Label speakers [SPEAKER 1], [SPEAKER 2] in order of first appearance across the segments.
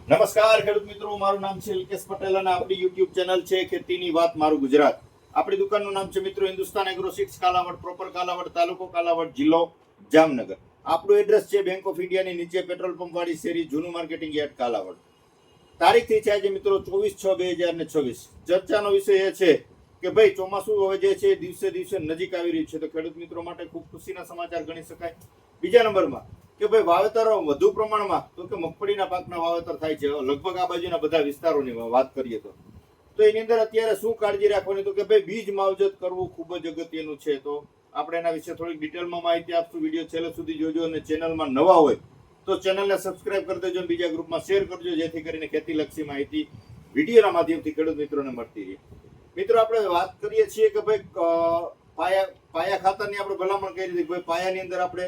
[SPEAKER 1] નમસ્કાર ખેડૂત મિત્રો, મારું નામ છે લિકેશ પટેલ અને આપણી યુટ્યુબ ચેનલ છે ખેતીની વાત મારું ગુજરાત. આપણી દુકાનનું નામ છે મિત્રો હિન્દુસ્તાન એગ્રો 6 કાલાવડ, પ્રોપર કાલાવડ, તાલુકો કાલાવડ, જિલ્લો જામનગર. આપણું એડ્રેસ છે બેંક ઓફ ઇન્ડિયાની નીચે પેટ્રોલ પંપ વાળી શેરી, જૂનું માર્કેટિંગ યાર્ડ, કાલાવડ. તારીખ થઈ છે આજે મિત્રો 24/6/2024. ચર્ચાનો વિષય એ છે કે ભાઈ ચોમાસું હવે જે છે દિવસે દિવસે નજીક આવી રહ્યું છે, તો ખેડૂત મિત્રો માટે ખૂબ ખુશીના સમાચાર ગણી શકાય. બીજા નંબરમાં કે ભાઈ વાવેતર વધુ પ્રમાણમાં તો કે મગફળીના પાકના વાવેતર થાય છે લગભગ આ બાજુના બધા વિસ્તારોની વાત કરીએ તો એની અંદર અત્યારે શું કાળજી રાખવાની, તો કે ભાઈ બીજ માવજત કરવું ખૂબ જ અગત્યનું છે. તો આપણે એના વિશે થોડીક ડિટેલમાં માહિતી આપશું. વિડીયો છેલ્લે સુધી જોજો અને ચેનલમાં નવા હોય તો ચેનલને સબસ્ક્રાઇબ કરી દેજો અને બીજા ગ્રુપમાં શેર કરજો, જેથી કરીને ખેતીલક્ષી માહિતી વિડીયોના માધ્યમથી ખેડૂત મિત્રોને મળતી રહે. મિત્રો આપણે વાત કરીએ છીએ કે ભાઈ પાયા ખાતરની આપણે ભલામણ કરી હતી. ભાઈ પાયાની અંદર આપણે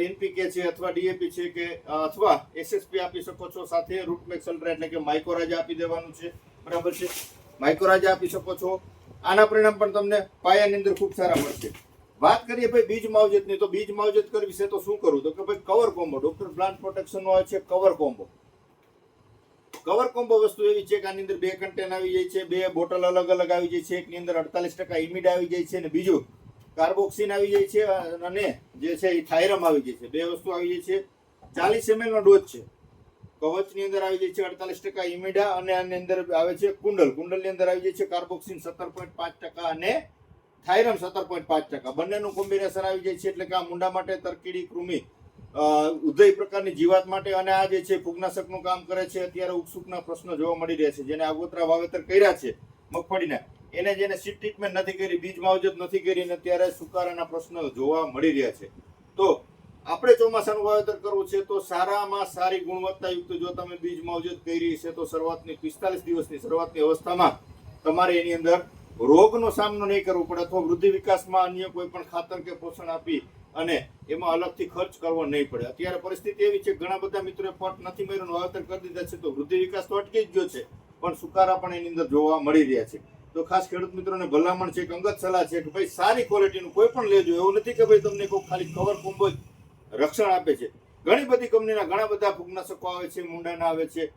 [SPEAKER 1] એનપીકે છે અથવા ડીએપી છે કે અથવા એસએસપી આપી શકો છો, સાથે રૂટમેક્સ અલ્ટ્રા એટલે કે માઇક્રોરાજા આપી દેવાનું છે. બરાબર છે, માઇક્રોરાજા આપી શકો છો. આના પરિણામ પણ તમને પાયાની અંદર ખૂબ સારા મળશે. વાત કરીએ ભાઈ બીજ માવજતની, તો બીજ માવજત કરવી છે તો શું કરવું, તો કે ભાઈ કવર કોમ્બો, ડોક્ટર પ્લાન્ટ પ્રોટેક્શનનો આવે છે કવર કોમ્બો. કવર કોમ્બો વસ્તુ એવી છે કે આની અંદર 2 કન્ટેન આવી જાય છે, 2 બોટલ અલગ અલગ આવી જાય છે. એકની અંદર 48% ઇમિડા આવી જાય છે અને બીજું કાર્બોક્સિન આવી જાય છે અને જે છે એ થાયરમ આવી જાય છે. 2 વસ્તુ આવી જાય છે. 40 ml નો ડોઝ છે. કવચની અંદર આવી જાય છે 48% ઇમિડા અને આની અંદર આવે છે કુંડલની અંદર આવી જાય છે કાર્બોક્સિન 17.5% અને થાયરમ 17.5%. બંનેનું કોમ્બિનેશન આવી જાય છે, એટલે કે આ મુંડા માટે, તરકીડી, કૃમિ, ઉદય પ્રકારની જીવાત માટે અને આ જે છે ફૂગનાશકનું કામ કરે છે. અત્યારે ઉકસુકના પ્રશ્નો જોવા મળી રહ્યા છે. જેને આગોતરા વાવેતર કર્યા છે મગફળીના, એને જેને સીડ ટ્રીટમેન્ટ નથી કરી, બીજ માવજત નથી કરી અને અત્યારે સુકારાના પ્રશ્નો જોવા મળી રહ્યા છે. તો આપણે ચોમાસાનું વાવેતર કરવું છે તો સારામાં સારી ગુણવત્તાયુક્ત જો તમે બીજ માવજત કરી છે તો શરૂઆતની 45 દિવસની શરૂઆતની અવસ્થામાં તમારે એની અંદર રોગનો સામનો નહીં કરવો પડે અથવા વૃદ્ધિ વિકાસમાં અન્ય કોઈ પણ ખાતર કે પોષણ આપી અને એમાં અલગથી ખર્ચ કરવો નહીં પડે. અત્યારે પરિસ્થિતિ એવી છે, ઘણા બધા મિત્રોએ પટ નથી માર્યું, વાવેતર કરી દીધા છે, તો વૃદ્ધિ વિકાસ તો અટકી જ ગયો છે પણ સુકારા પણ એની અંદર જોવા મળી રહ્યા છે. તો ખાસ ખેડૂત મિત્રોને ભલામણ છે, અંગત સલાહ છે કે ભાઈ સારી ક્વોલિટીનું કોઈ પણ લેજો. એવું નથી કે ભાઈ તમને કોઈ ખાલી કવર કોમ્બો જ રક્ષણ આપે છે. ઘણી બધી કંપનીના ઘણા બધા ફૂગનાશકો આવે છે, મુંડાના આવે છે,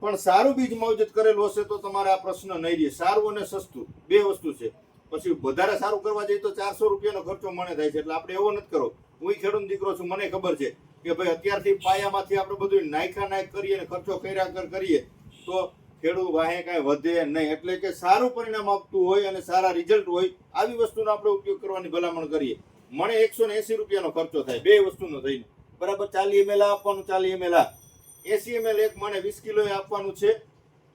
[SPEAKER 1] પણ સારું બીજ માવજત કરેલું હશે તો તમારે આ પ્રશ્ન નહીં રહે. સારું અને સસ્તું 2 વસ્તુ છે. પછી વધારે સારું કરવા જઈએ તો 400 રૂપિયાનો ખર્ચો મને થાય છે, એટલે આપણે એવો નથી કરો. હું ખેડૂત દીકરો છું, મને ખબર છે કે ભાઈ અત્યારથી પાયામાંથી આપણે બધું નાયક કરીએ અને ખર્ચો કર્યા કરીએ તો ખેડૂત વાહે કાંઈ વધે નહીં. એટલે કે સારું પરિણામ આપતું હોય અને સારા રિઝલ્ટ હોય આવી વસ્તુનો આપણે ઉપયોગ કરવાની ભલામણ કરીએ. મને 180 રૂપિયાનો ખર્ચો થાય 2 વસ્તુનો થઈને. બરાબર, 40 ml આપવાનું, 40 ml 80 ml એક મને 20 કિલો આપવાનું છે,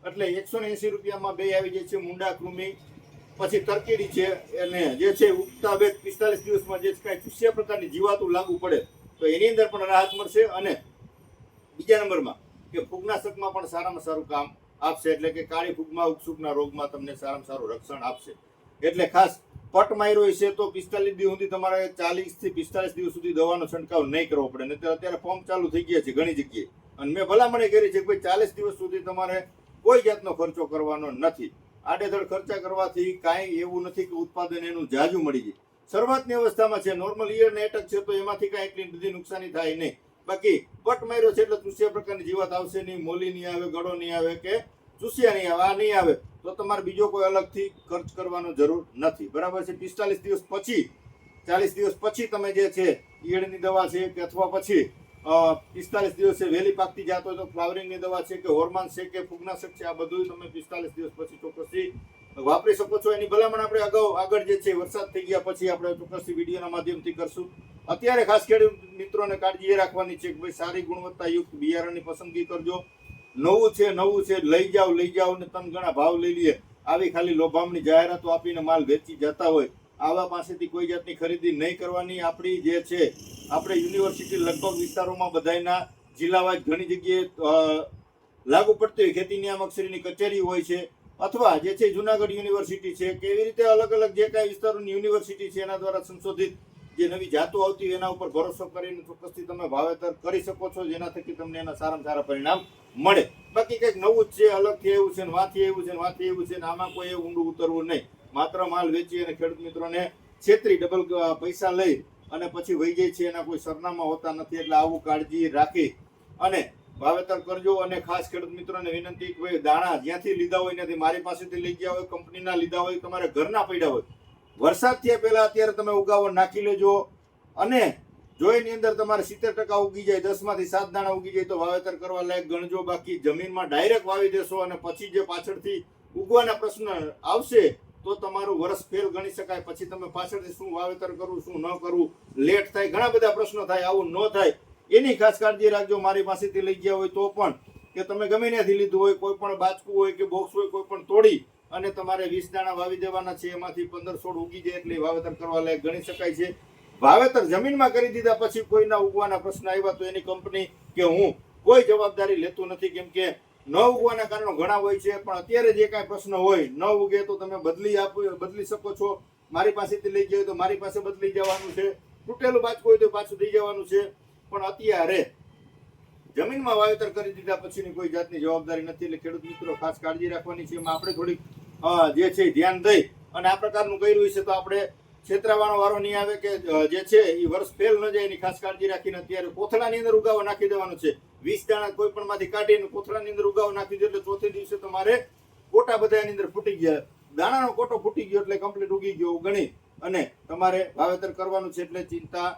[SPEAKER 1] એટલે 180 રૂપિયામાં 2 આવી જાય છે. મુંડા, કૃમિ, પછી તરકીડી છે અને જે છે ઉગતા વેગ 45 દિવસમાં જે કાંઈ ચૂસ્યા પ્રકારની જીવાતું લાગુ પડે તો એની અંદર પણ રાહત મળશે. અને બીજા નંબરમાં કે ફૂગનાશકમાં પણ સારામાં સારું કામ આપશે, એટલે કે કાળી ફૂગમાં, ઉકસુકના રોગમાં તમને સારામાં સારું રક્ષણ આપશે. એટલે ખાસ પટ માર્યો છે તો 45 દિવસ સુધી તમારે 40 થી 45 દિવસ સુધી દવાનો છંટકાવ નહીં કરવો પડે. નહીં તો અત્યારે પંપ ચાલુ થઈ ગયા છે ઘણી જગ્યાએ, અને મેં ભલામણ કરી છે કે ભાઈ 40 દિવસ સુધી તમારે કોઈ જાતનો ખર્ચો કરવાનો નથી. આડેધડ ખર્ચા કરવાથી કાંઈ એવું નથી કે ઉત્પાદન એનું જાજુ મળી જાય. શરૂઆતની અવસ્થામાં છે, નોર્મલ ઈયર એટક છે તો એમાંથી કાંઈ એટલી બધી નુકસાની થાય નહીં. બાકી પટ માર્યો છે એટલે ચૂસ્યા પ્રકારની જીવાત આવશે નહીં, મોલી નહીં આવે, ગળો નહીં આવે કે ચૂસ્યા નહીં આવે, આ નહીં આવે તો તમારે બીજો કોઈ અલગથી ખર્ચ કરવાનો જરૂર નથી. બરાબર છે. 45 દિવસ પછી 40 દિવસ પછી તમે જે છે ઈયળની દવા છે કે અથવા પછી 45 દિવસે વહેલી પાકતી જાત હોય તો ફ્લાવરિંગની દવા છે કે હોર્મોન છે કે ફૂગનાશક છે, આ બધું તમે 45 દિવસ પછી ચોક્કસથી વાપરી શકો છો. એની ભલામણ આપણે આગળ જે છે વરસાદ થઈ ગયા પછી આપણે ચોક્કસથી વિડીયોના માધ્યમથી કરશું. અત્યારે ખાસ ખેડૂત મિત્રોને કાળજી એ રાખવાની છે કે ભાઈ સારી ગુણવત્તાયુક્ત બિયારણની પસંદગી કરજો. નવું છે લઈ જાઓ ને 3 ગણા ભાવ લઈ લઈએ, આવી ખાલી લોભામણી જાહેરાતો આપીને માલ વેચી જતા હોય આવા પાસેથી કોઈ જાતની ખરીદી નહીં કરવાની. આપણી જે છે આપણે યુનિવર્સિટી લગભગ વિસ્તારોમાં બધાના જિલ્લાવાઇઝ ઘણી જગ્યાએ લાગુ પડતી હોય, ખેતી નિયામકશ્રીની કચેરી હોય છે અથવા જે છે જુનાગઢ યુનિવર્સિટી છે કે એવી રીતે અલગ અલગ જે કાંઈ વિસ્તારોની યુનિવર્સિટી છે એના દ્વારા સંશોધિત જે નવી જાતો આવતી એના ઉપર ભરોસો કરીને ચોક્કસથી તમે વાવેતર કરી શકો છો, જેના થકી તમને એના સારામાં સારા પરિણામ મળે. બાકી કંઈક નવું જ છે, અલગથી એવું છે ને વાંથી એવું છે ને આમાં કોઈ એવું ઊંડું ઉતરવું નહીં. માત્ર માલ વેચી અને ખેડૂત મિત્રોને છેતરી ડબલ પૈસા લઈ અને પછી વહી જાય છે, એના કોઈ સરનામા હોતા નથી. એટલે આવું કાળજી રાખી અને વાવેતર કરજો. અને ખાસ ખેડૂત મિત્રોને વિનંતી કે ભાઈ દાણા જ્યાંથી લીધા હોય ત્યાંથી મારી પાસેથી લઈ ગયા હોય, કંપનીના લીધા હોય, તમારે ઘરના પડ્યા હોય, વરસાદ થયા પહેલા અત્યારે તમે ઉગાવો નાખી લેજો. અને જો એની અંદર તમારે 70% ઉગી જાય, 10 માંથી 7 દાણા ઉગી જાય તો વાવેતર કરવા લાયક ગણજો. બાકી જમીનમાં ડાયરેક્ટ વાવી દેશો અને પછી જે પાછળથી ઉગવાના પ્રશ્ન આવશે તો તમારું વર્ષ ફેલ ગણી શકાય. પછી તમે પાછળથી શું વાવેતર કરવું, શું ન કરવું, લેટ થાય, ઘણા બધા પ્રશ્નો થાય. આવું ન થાય એની ખાસ કાળજી રાખજો. મારી પાસેથી લઈ ગયા હોય તો પણ, કે તમે ગમે ત્યાંથી લીધું હોય, કોઈ પણ બાચકું હોય કે બોક્સ હોય, કોઈ પણ તોડી અને તમારે 20 દાણા વાવી દેવાના છે, એમાંથી 15-16 ઉગી જાય એટલે વાવેતર કરવા લાયક ગણી શકાય છે. વાવેતર જમીનમાં કરી દીધા પછી કોઈના ઉગવાના પ્રશ્ન આવ્યા તો એની કંપની કે હું કોઈ જવાબદારી લેતું નથી, કેમ કે ન ઉગવાના કારણો ઘણા હોય છે. પણ અત્યારે જે કાંઈ પ્રશ્ન હોય, ન ઉગે તો તમે બદલી શકો છો. મારી પાસેથી લઈ ગયા હોય તો મારી પાસે બદલી જવાનું છે, તૂટેલું બાચકું હોય તો પાછું દઈ જવાનું છે. પણ અત્યારે જમીનમાં વાવેતર કરી દીધા પછીની કોઈ જાતની જવાબદારી નથી. એટલે ખેડૂત મિત્રો ખાસ કાળજી રાખવાની છે. એમાં આપણે થોડીક જે છે ધ્યાન દઈ અને આ પ્રકારનું કર્યું છે તો આપણે છેતરાવાનો વારો નહીં આવે, કે જે છે એ વર્ષ ફેલ ન જાય એની ખાસ કાળજી રાખીને અત્યારે કોથળાની અંદર ઉગાવો નાખી દેવાનું છે. 20 દાણા કોઈ પણ માંથી કાઢીને કોથળાની અંદર ઉગાવો નાખી દો એટલે ચોથે દિવસે તમારે કોટા બધા એની અંદર ફૂટી ગયા, દાણાનો કોટો ફૂટી ગયો એટલે કમ્પ્લીટ ઉગી ગયો ગણી અને તમારે વાવેતર કરવાનું છે. એટલે ચિંતા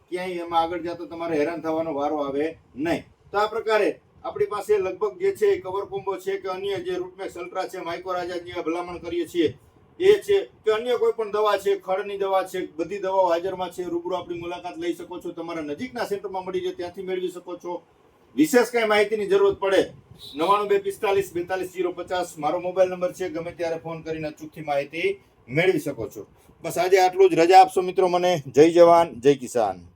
[SPEAKER 1] ક્યાંય એમાં આગળ જતો તમારે હેરાન થવાનો વારો આવે નહીં. તો આ પ્રકારે આપણી પાસે લગભગ જે છે કવર કોમ્બો છે કે અન્ય જે રૂટમેક્સ અલ્ટ્રા છે, માઇકોરાજા જે ભલામણ કરીએ છીએ એ છે, કે અન્ય કોઈ પણ દવા છે, ખડની દવા છે, બધી દવાઓ હાજરમાં છે. રૂબરૂ આપણી મુલાકાત લઈ શકો છો, તમારા નજીકના સેન્ટરમાં મળી જાય ત્યાંથી મેળવી શકો છો. વિશેષ કઈ માહિતીની જરૂરત પડે 9925454050 મારો મોબાઈલ નંબર છે. ગમે ત્યારે ફોન કરીને અચૂકથી માહિતી મેળવી શકો છો. બસ આજે આટલું જ. રજા આપશો મિત્રો મને. જય જવાન, જય કિસાન.